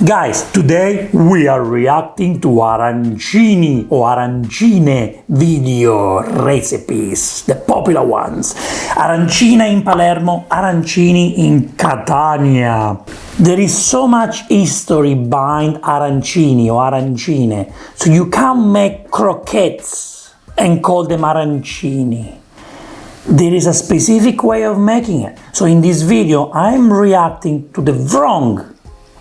Guys, today we are reacting to arancini or arancine video recipes, the popular ones. Arancina in Palermo, arancini in Catania. There is so much history behind arancini or arancine, so you can't make croquettes and call them arancini. There is a specific way of making it. So in this video, I'm reacting to the wrong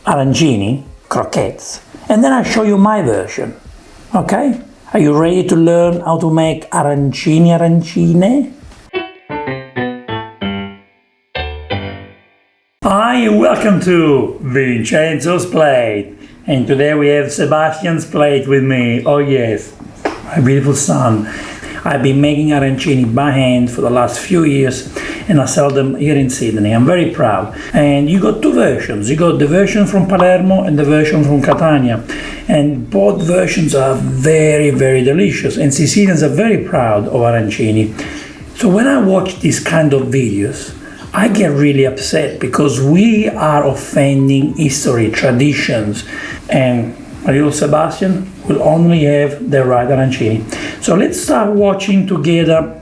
arancini, croquettes, and then I'll show you my version. Okay? Are you ready to learn how to make arancine? Hi, welcome to Vincenzo's plate. And today we have Sebastian's plate with me. Oh yes, my beautiful son. I've been making arancini by hand for the last few years and I sell them here in Sydney. I'm very proud. And you got two versions. You got the version from Palermo and the version from Catania. And both versions are very, very delicious. And Sicilians are very proud of arancini. So when I watch these kind of videos, I get really upset because we are offending history, traditions, and my little Sebastian will only have the right arancini. So let's start watching together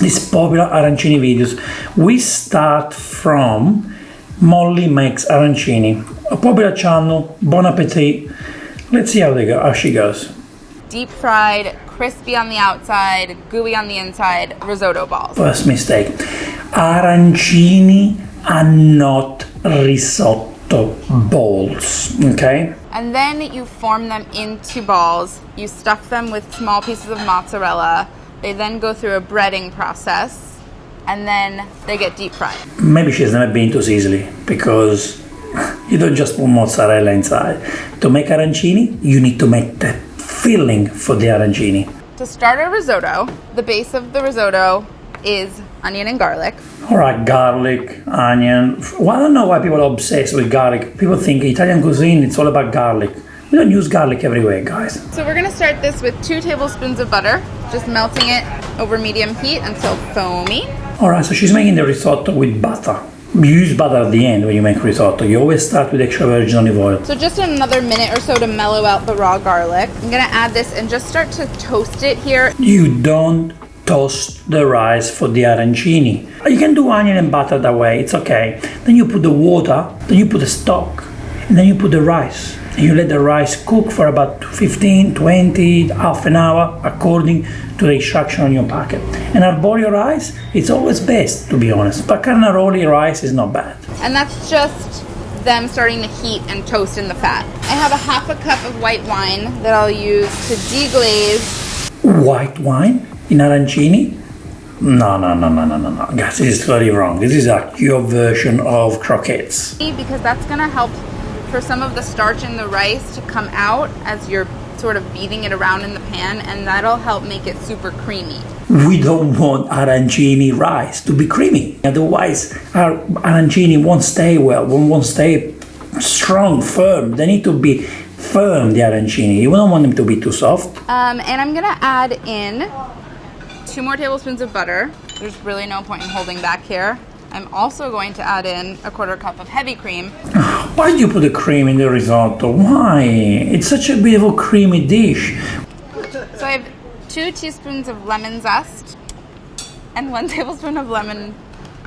these popular arancini videos. We start from Molly Makes Arancini, a popular channel. Bon appetit. Let's see how she goes. Deep fried, crispy on the outside, gooey on the inside, risotto balls. First mistake. Arancini are not risotto balls, okay? And then you form them into balls. You stuff them with small pieces of mozzarella. They then go through a breading process, and then they get deep fried. Maybe she's never been to Sicily, because you don't just put mozzarella inside. To make arancini, you need to make the filling for the arancini. To start a risotto, the base of the risotto is onion and garlic. Alright, garlic, onion. Well, I don't know why people are obsessed with garlic. People think Italian cuisine, it's all about garlic. We don't use garlic everywhere, guys. So we're gonna start this with 2 tablespoons of butter, just melting it over medium heat until foamy. Alright, so she's making the risotto with butter. You use butter at the end when you make risotto. You always start with extra virgin olive oil. So just another minute or so to mellow out the raw garlic. I'm gonna add this and just start to toast it here. You don't toast the rice for the arancini. You can do onion and butter that way, it's okay. Then you put the water, then you put the stock, and then you put the rice. And you let the rice cook for about 15, 20, half an hour, according to the instruction on your packet. And arborio rice, it's always best, to be honest. But carnaroli rice is not bad. And that's just them starting to heat and toast in the fat. I have a half a cup of white wine that I'll use to deglaze. White wine in arancini? No. Guys, this is totally wrong. This is a your version of croquettes. Because that's gonna help for some of the starch in the rice to come out as you're sort of beating it around in the pan, and that'll help make it super creamy. We don't want arancini rice to be creamy. Otherwise, our arancini won't stay well, won't stay strong, firm. They need to be firm, the arancini. You don't want them to be too soft. And I'm gonna add in 2 more tablespoons of butter. There's really no point in holding back here. I'm also going to add in a 1/4 cup of heavy cream. Why do you put the cream in the risotto? Why? It's such a beautiful creamy dish. So I have 2 teaspoons of lemon zest and 1 tablespoon of lemon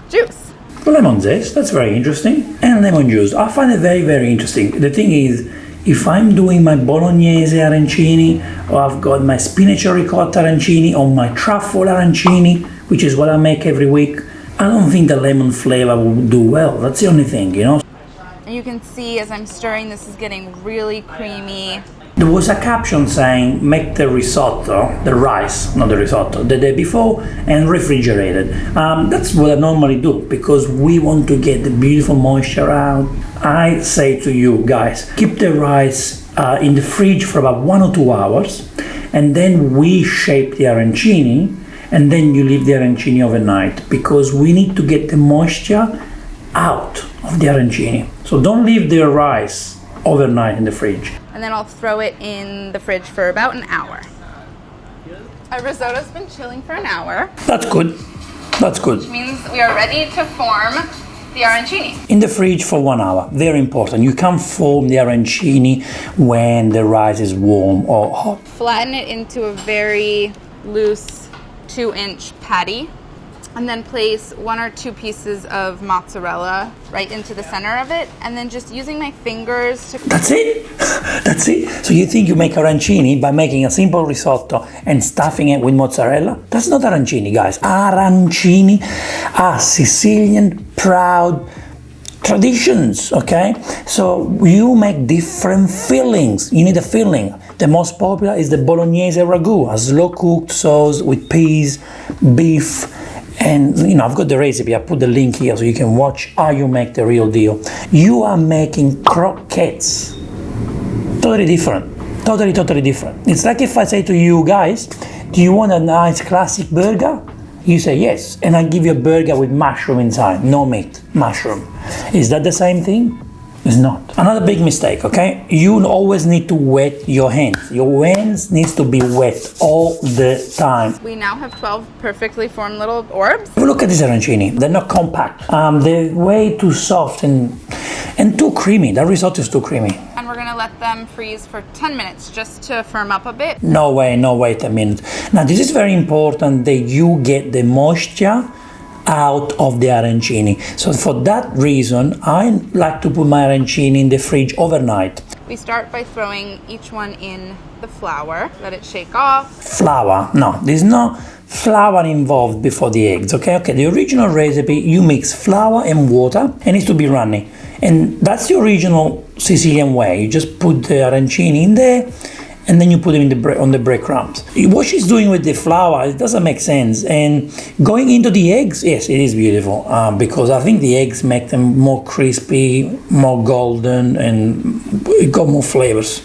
juice. Lemon zest, that's very interesting. And lemon juice, I find it very, very interesting. The thing is, if I'm doing my bolognese arancini, or I've got my spinach ricotta arancini, or my truffle arancini, which is what I make every week, I don't think the lemon flavor will do well. That's the only thing, you know. And you can see as I'm stirring, this is getting really creamy. There was a caption saying, make the risotto, the rice, not the risotto, the day before and refrigerate it. That's what I normally do because we want to get the beautiful moisture out. I say to you guys, keep the rice in the fridge for about 1 or 2 hours, and then we shape the arancini, and then you leave the arancini overnight because we need to get the moisture out of the arancini. So don't leave the rice overnight in the fridge. And then I'll throw it in the fridge for about an hour. Our risotto's been chilling for an hour. That's good. That's good. Which means we are ready to form the arancini. In the fridge for 1 hour, very important. You can't form the arancini when the rice is warm or hot. Flatten it into a very loose 2-inch patty, and then place 1 or 2 pieces of mozzarella right into the center of it, and then just using my fingers to... That's it? That's it? So you think you make arancini by making a simple risotto and stuffing it with mozzarella? That's not arancini, guys. Arancini are Sicilian proud traditions, okay? So you make different fillings. You need a filling. The most popular is the bolognese ragu, a slow-cooked sauce with peas, beef, and I've got the recipe. I put the link here so you can watch how you make the real deal. You are making croquettes. Totally different. Totally different. It's like if I say to you guys, do you want a nice classic burger? You say yes, and I give you a burger with mushroom inside, no meat, mushroom. Is that the same thing? It's not. Another big mistake, okay? You always need to wet your hands. Your hands needs to be wet all the time. We now have 12 perfectly formed little orbs. Look at this arancini. They're not compact. They're way too soft and too creamy. That risotto is too creamy. And we're gonna let them freeze for 10 minutes just to firm up a bit. No way 10 minutes. Now this is very important that you get the moisture out of the arancini. So for that reason, I like to put my arancini in the fridge overnight. We start by throwing each one in the flour, let it shake off. Flour? No, there's no flour involved before the eggs, okay? Okay, the original recipe, you mix flour and water, and it needs to be runny. And that's the original Sicilian way. You just put the arancini in there, and then you put them in on the breadcrumbs. What she's doing with the flour, it doesn't make sense. And going into the eggs, yes, it is beautiful because I think the eggs make them more crispy, more golden, and it got more flavors.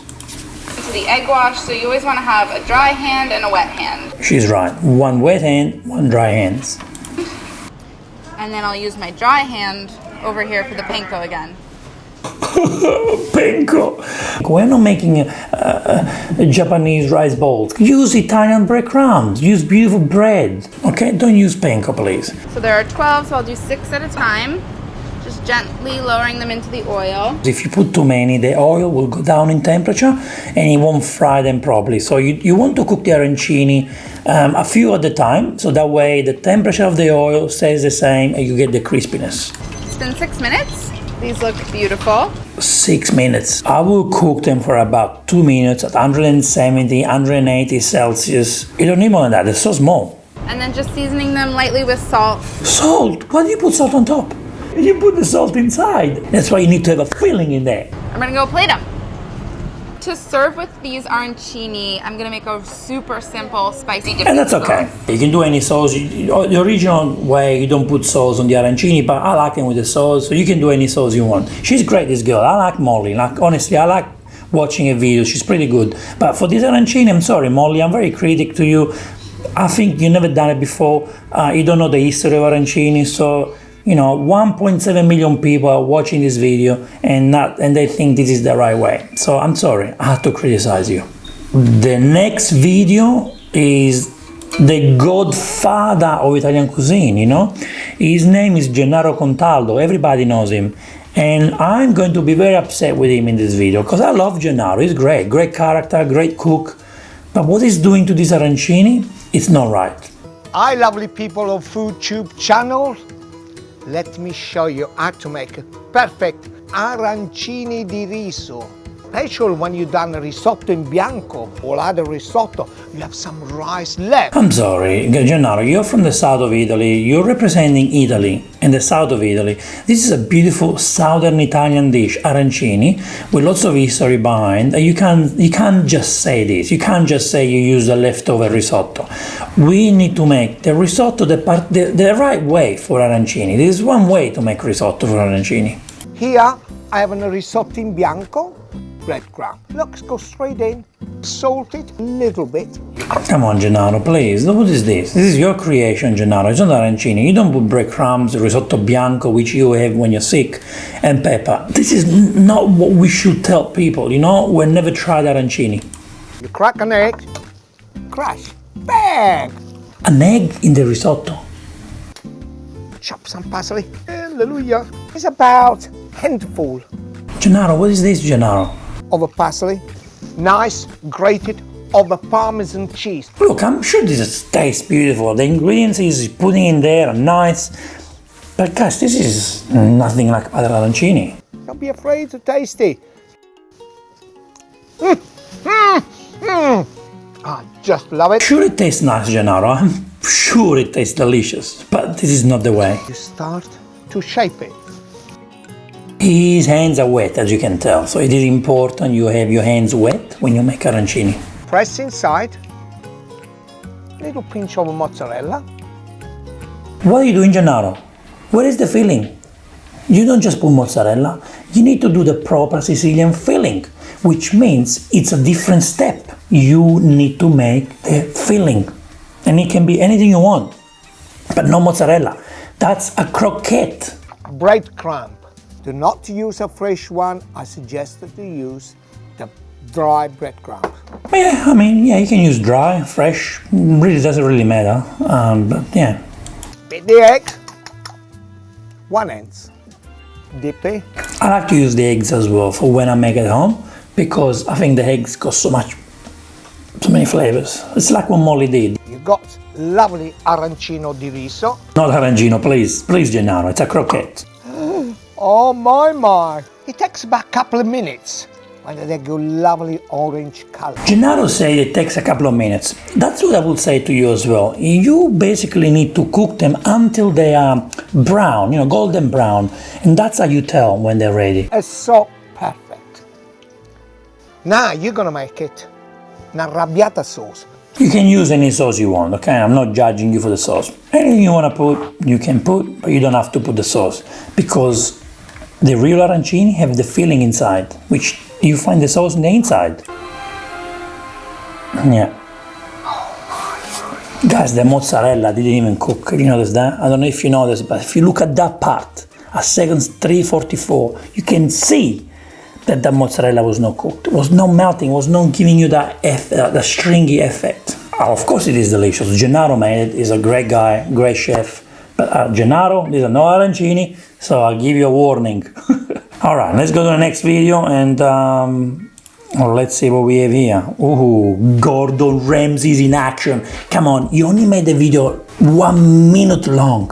Into the egg wash, so you always want to have a dry hand and a wet hand. She's right. 1 wet hand, 1 dry hand. And then I'll use my dry hand over here for the panko again. Panko. We're not making a Japanese rice balls. Use Italian breadcrumbs. Use beautiful bread. Okay, don't use panko, please. So there are 12, so I'll do 6 at a time. Just gently lowering them into the oil. If you put too many, the oil will go down in temperature and it won't fry them properly. So you want to cook the arancini a few at a time, so that way the temperature of the oil stays the same and you get the crispiness. It's been 6 minutes. These look beautiful. 6 minutes. I will cook them for about 2 minutes at 170, 180 Celsius. You don't need more than that, they're so small. And then just seasoning them lightly with salt. Salt? Why do you put salt on top? You put the salt inside. That's why you need to have a filling in there. I'm gonna go plate them. To serve with these arancini, I'm gonna make a super simple spicy dipping And that's okay. sauce. You can do any sauce. The original way, you don't put sauce on the arancini, but I like them with the sauce, so you can do any sauce you want. She's great, this girl. I like Molly. Honestly, I like watching her videos. She's pretty good. But for this arancini, I'm sorry, Molly, I'm very critic to you. I think you've never done it before. You don't know the history of arancini, so 1.7 million people are watching this video and they think this is the right way. So I'm sorry, I have to criticize you. The next video is the godfather of Italian cuisine, His name is Gennaro Contaldo, everybody knows him. And I'm going to be very upset with him in this video because I love Gennaro, he's great character, great cook. But what he's doing to this arancini, it's not right. Hi lovely people of FoodTube channel. Let me show you how to make a perfect arancini di riso. Special when you done a risotto in bianco or other risotto, you have some rice left. I'm sorry, Gennaro, you're from the south of Italy. You're representing Italy and the south of Italy. This is a beautiful southern Italian dish, arancini, with lots of history behind. You can't just say this. You can't just say you use the leftover risotto. We need to make the risotto the right way for arancini. There is one way to make risotto for arancini. Here I have a risotto in bianco. Breadcrumb. Let's go straight in, salt it a little bit. Come on, Gennaro, please. What is this? This is your creation, Gennaro. It's not arancini. You don't put breadcrumbs, risotto bianco, which you have when you're sick, and pepper. This is not what we should tell people, We've never tried arancini. You crack an egg, crash, bang! An egg in the risotto? Chop some parsley. Hallelujah. It's about handful Gennaro, what is this, Gennaro? of a parsley, nice grated over Parmesan cheese. Look, I'm sure this tastes beautiful. The ingredients he's putting in there are nice. But guys, this is nothing like other arancini. Don't be afraid to taste it. I just love it. Sure it tastes nice, Gennaro. I'm sure it tastes delicious. But this is not the way. You start to shape it. His hands are wet, as you can tell. So it is important you have your hands wet when you make arancini. Press inside. Little pinch of mozzarella. What are you doing, Gennaro? Where is the filling? You don't just put mozzarella. You need to do the proper Sicilian filling, which means it's a different step. You need to make the filling. And it can be anything you want, but no mozzarella. That's a croquette. Breadcrumb. Do not use a fresh one. I suggest that you use the dry breadcrumb. Yeah, I mean, yeah, you can use dry, fresh. Really doesn't really matter. But yeah. Beat the egg. 1 ounce. Dip it. I like to use the eggs as well for when I make it at home because I think the eggs got so many flavors. It's like what Molly did. You got lovely arancino di riso. Not arancino, please. Please, Gennaro, it's a croquette. Oh my. It takes about a couple of minutes when they go lovely orange color. Gennaro said it takes a couple of minutes. That's what I would say to you as well. You basically need to cook them until they are brown, golden brown. And that's how you tell when they're ready. It's so perfect. Now you're gonna make it an arrabbiata sauce. You can use any sauce you want, okay? I'm not judging you for the sauce. Anything you want to put, you can put, but you don't have to put the sauce. Because the real arancini have the filling inside, which you find the sauce on the inside. Yeah. Guys, the mozzarella didn't even cook. You notice that? I don't know if you noticed, but if you look at that part, at seconds 3:44, you can see that the mozzarella was not cooked. It was not melting, it was not giving you that the stringy effect. Of course it is delicious. Gennaro made it, he's a great guy, great chef. But Gennaro, these are no arancini, so I'll give you a warning. Alright, let's go to the next video and let's see what we have here. Ooh, Gordon Ramsay's in action. Come on, you only made the video 1 minute long.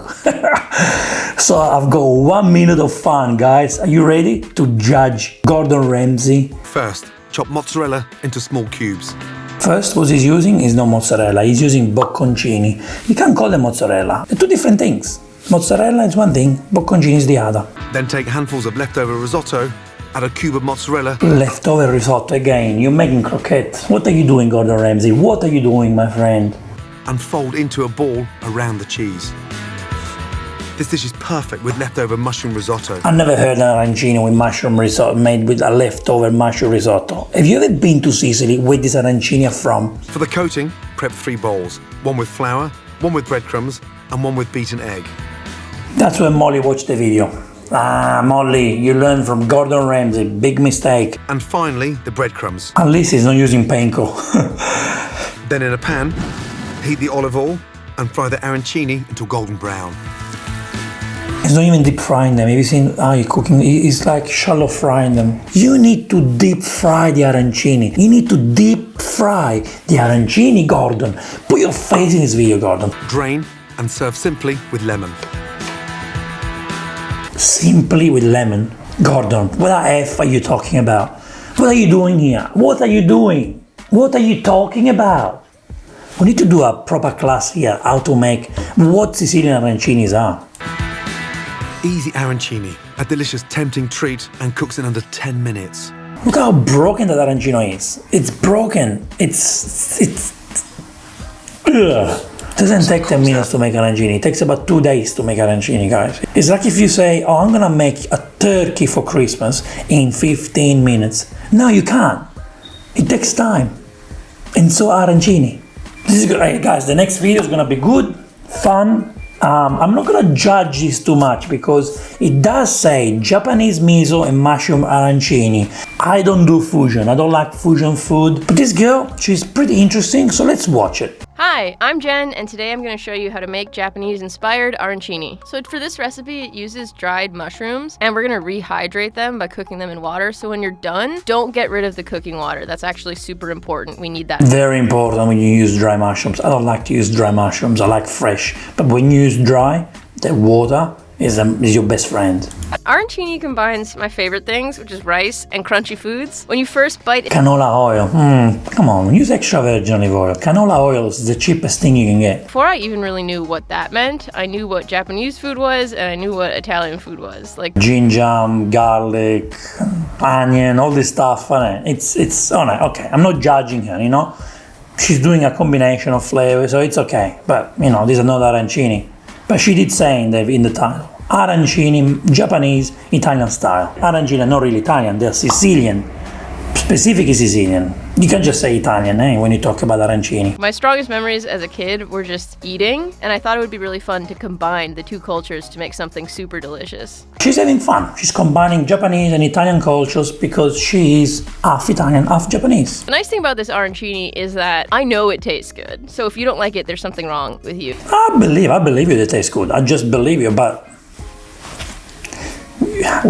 So I've got 1 minute of fun, guys. Are you ready to judge Gordon Ramsay? First, chop mozzarella into small cubes. First, what he's using is no mozzarella. He's using bocconcini. You can't call them mozzarella. They're two different things. Mozzarella is one thing, bocconcini is the other. Then take handfuls of leftover risotto, add a cube of mozzarella. Leftover risotto again. You're making croquettes. What are you doing, Gordon Ramsay? What are you doing, my friend? And fold into a ball around the cheese. This dish is perfect with leftover mushroom risotto. I've never heard an arancini with mushroom risotto made with a leftover mushroom risotto. Have you ever been to Sicily? Where this arancini are from? For the coating, prep 3 bowls. One with flour, one with breadcrumbs, and one with beaten egg. That's when Molly watched the video. Ah, Molly, you learned from Gordon Ramsay. Big mistake. And finally, the breadcrumbs. At least he's not using panko. Then in a pan, heat the olive oil and fry the arancini until golden brown. He's not even deep frying them. Have you seen how he's cooking? He's like shallow frying them. You need to deep fry the arancini. You need to deep fry the arancini, Gordon. Put your face in this video, Gordon. Drain and serve simply with lemon. Simply with lemon. Gordon, what the F are you talking about? What are you doing here? What are you doing? What are you talking about? We need to do a proper class here, how to make what Sicilian arancinis are. Easy arancini, a delicious tempting treat and cooks in under 10 minutes. Look how broken that arancino is. It's broken. It's ugh. It doesn't take 10 minutes to make arancini. It takes about 2 days to make arancini, guys. It's like if you say, oh, I'm gonna make a turkey for Christmas in 15 minutes. No, you can't. It takes time. And so arancini. This is good, guys. The next video is gonna be good, fun. I'm not gonna judge this too much because it does say Japanese miso and mushroom arancini. I don't do fusion. I don't like fusion food. But this girl, she's pretty interesting, so let's watch it. Hi, I'm Jen, and today I'm going to show you how to make Japanese-inspired arancini. So for this recipe, it uses dried mushrooms, and we're going to rehydrate them by cooking them in water. So when you're done, don't get rid of the cooking water. That's actually super important. We need that. Very important when you use dry mushrooms. I don't like to use dry mushrooms. I like fresh. But when you use dry, the water is your best friend. Arancini combines my favorite things, which is rice and crunchy foods. When you first bite it, Canola oil. Come on, use extra virgin olive oil. Canola oil is the cheapest thing you can get. before I even really knew what that meant, I knew what Japanese food was, and I knew what Italian food was. Like Ginger, garlic, onion, all this stuff. It's okay. I'm not judging her, you know. She's doing a combination of flavors, so it's okay. But, you know, this is not arancini. But she did say in the title, arancini, Japanese, Italian style. Arancini are not really Italian, they're Sicilian, specifically Sicilian. You can just say Italian, when you talk about arancini. my strongest memories as a kid were just eating, and I thought it would be really fun to combine the two cultures to make something super delicious. She's having fun. She's combining Japanese and Italian cultures because she is half Italian, half Japanese. The nice thing about this arancini is that I know it tastes good. So if you don't like it, there's something wrong with you. I believe you they taste good. I just believe you, but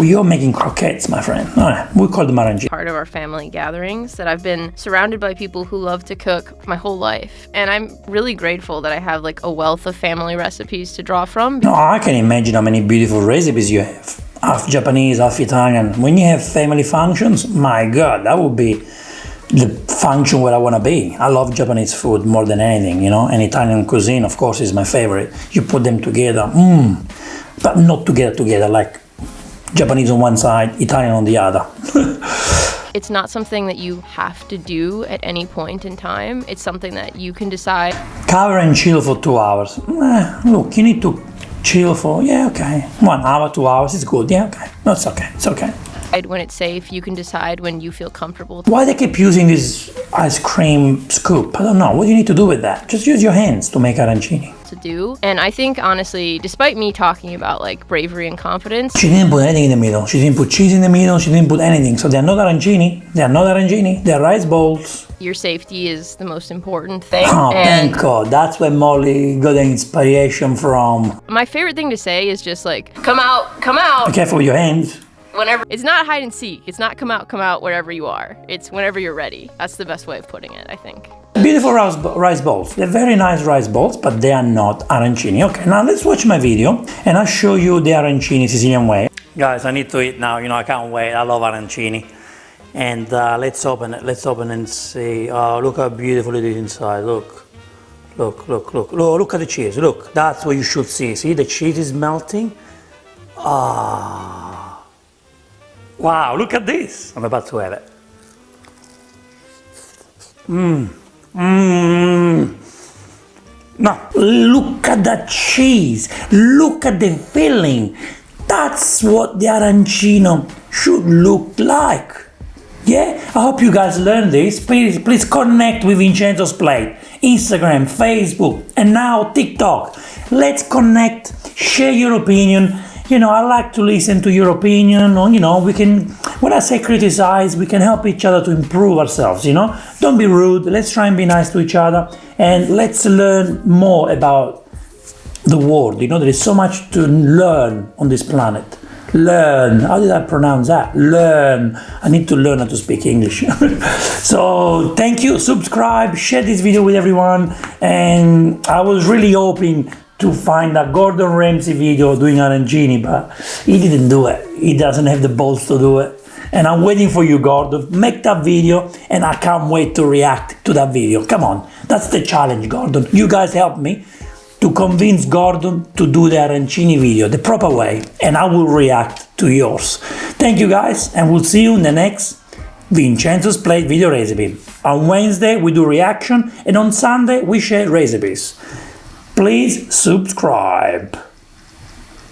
you're making croquettes, my friend. We call them arancini. Part of our family gatherings that I've been surrounded by people who love to cook my whole life. And I'm really grateful that I have like a wealth of family recipes to draw from. No, I can imagine how many beautiful recipes you have. Half Japanese, half Italian. When you have family functions, my God, that would be the function where I want to be. I love Japanese food more than anything, you know, and Italian cuisine, of course, is my favorite. You put them together, but not together, like Japanese on one side, Italian on the other. It's not something that you have to do at any point in time. It's something that you can decide. Cover and chill for 2 hours. Look, you need to chill for, 1 hour, 2 hours, it's good, okay. No, it's okay. When it's safe, you can decide when you feel comfortable. Why they keep using this ice cream scoop? I don't know. What do you need to do with that? Just use your hands to make arancini. To do. And I think, honestly, despite me talking about like bravery and confidence, She didn't put anything in the middle. She didn't put cheese in the middle. She didn't put anything. So they're not arancini. They're rice balls. your safety is the most important thing. Oh, and thank God. That's where Molly got the inspiration from. my favorite thing to say is just like, come out. Be careful with your hands. Whenever. It's not hide and seek. It's not come out wherever you are. It's whenever you're ready. That's the best way of putting it, I think. Beautiful rice balls. They're very nice rice balls, but they are not arancini. Okay, now let's watch my video and I'll show you the arancini Sicilian way. Guys, I need to eat now. You know, I can't wait. I love arancini. And let's open it. Let's open and see. Oh, look how beautiful it is inside. Look at the cheese. Look, that's what you should see. See, the cheese is melting. Ah. Wow, look at this. I'm about to have it. No, look at the cheese. Look at the filling. That's what the arancino should look like. Yeah, I hope you guys learned this. Please connect with Vincenzo's Plate. Instagram, Facebook, and now TikTok. Let's connect, share your opinion. You know, I like to listen to your opinion. Or, you know, we can, when I say criticize, we can help each other to improve ourselves, you know. Don't be rude. Let's try and be nice to each other. And let's learn more about the world. You know, there is so much to learn on this planet. Learn. How did I pronounce that? Learn. I need to learn how to speak English. So thank you. Subscribe. Share this video with everyone. And I was really hoping to find a Gordon Ramsay video doing arancini, but he didn't do it. He doesn't have the balls to do it. And I'm waiting for you, Gordon. Make that video, and I can't wait to react to that video. Come on. That's the challenge, Gordon. You guys help me to convince Gordon to do the arancini video the proper way, and I will react to yours. Thank you guys, and we'll see you in the next Vincenzo's Plate video recipe. On Wednesday we do reaction, and on Sunday we share recipes. Please subscribe.